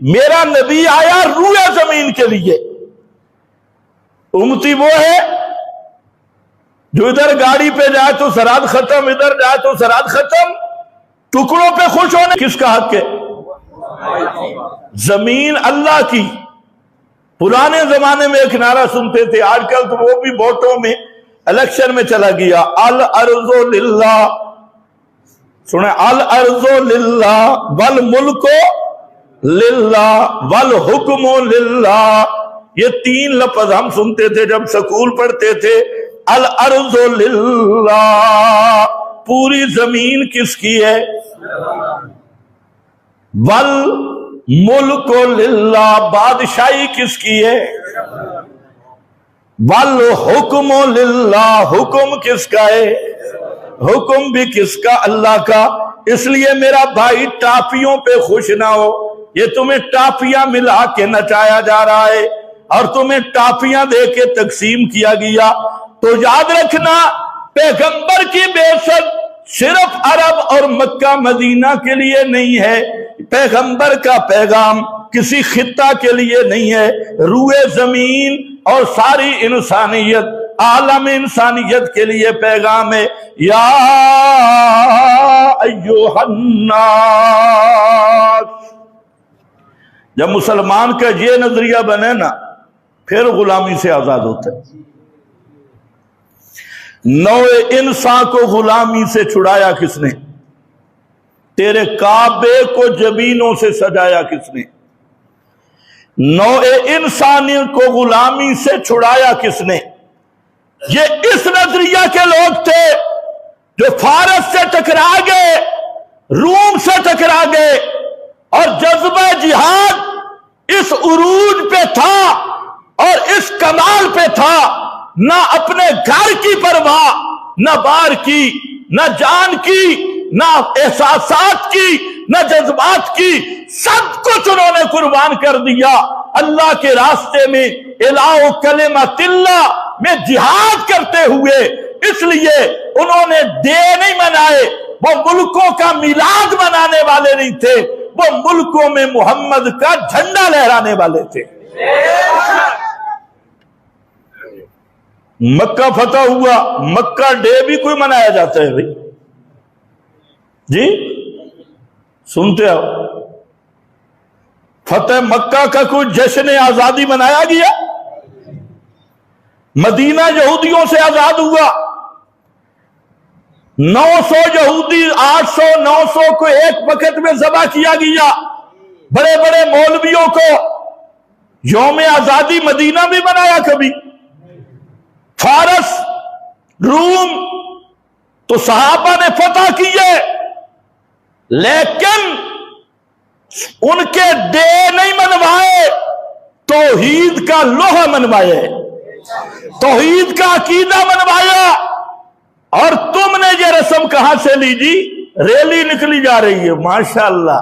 میرا نبی آیا روئے زمین کے لیے. امتی وہ ہے جو ادھر گاڑی پہ جائے تو سرحد ختم، ادھر جائے تو سرحد ختم. ٹکڑوں پہ خوش ہونے کس کا حق ہے؟ زمین اللہ کی. پرانے زمانے میں ایک نعرہ سنتے تھے، آج کل تو وہ بھی ووٹوں میں الیکشن میں چلا گیا، الارض للہ. سنیں، الارض للہ والملک للہ والحکم للہ. یہ 3 لفظ ہم سنتے تھے جب سکول پڑھتے تھے. الارض للہ، پوری زمین کس کی ہے؟ والملک للہ، بادشاہی کس کی ہے؟ والحکم للہ، حکم کس کا ہے؟ حکم بھی کس کا؟ اللہ کا. اس لیے میرا بھائی ٹافیوں پہ خوش نہ ہو. یہ تمہیں ٹافیاں ملا کے نچایا جا رہا ہے اور تمہیں ٹافیاں دے کے تقسیم کیا گیا. تو یاد رکھنا، پیغمبر کی بعثت صرف عرب اور مکہ مدینہ کے لیے نہیں ہے. پیغمبر کا پیغام کسی خطہ کے لیے نہیں ہے، روئے زمین اور ساری انسانیت، عالم انسانیت کے لیے پیغام ہے. یا ایھا الناس. جب مسلمان کا یہ نظریہ بنے نا، پھر غلامی سے آزاد ہوتا ہے. نوع انسان کو غلامی سے چھڑایا کس نے؟ تیرے کعبے کو جبینوں سے سجایا کس نے؟ نوع انسانی کو غلامی سے چھڑایا کس نے؟ یہ اس نظریہ کے لوگ تھے جو فارس سے ٹکرا گئے، روم سے ٹکرا گئے، اور جذبہ جہاد اس عروج پہ تھا اور اس کمال پہ تھا. نہ اپنے گھر کی پرواہ، نہ بار کی، نہ جان کی، نہ احساسات کی، نہ جذبات کی، سب کچھ انہوں نے قربان کر دیا اللہ کے راستے میں، اعلاء کلمۃ اللہ میں جہاد کرتے ہوئے. اس لیے انہوں نے ڈے نہیں منائے، وہ ملکوں کا میلاد منانے والے نہیں تھے، وہ ملکوں میں محمد کا جھنڈا لہرانے والے تھے. مکہ فتح ہوا، مکہ ڈے بھی کوئی منایا جاتا ہے بھائی؟ جی سنتے ہو؟ فتح مکہ کا کوئی جشن آزادی منایا گیا؟ مدینہ یہودیوں سے آزاد ہوا، 900 یہودی 800 900 کو ایک وقت میں ذبح کیا گیا. بڑے بڑے مولویوں کو یوم آزادی مدینہ بھی منایا کبھی؟ فارس، روم تو صحابہ نے فتح کیے، لیکن ان کے ڈے نہیں منوائے، توحید کا لوہا منوائے، توحید کا عقیدہ منوایا. اور تم نے یہ رسم کہاں سے لی جی؟ ریلی نکلی جا رہی ہے، ماشاءاللہ.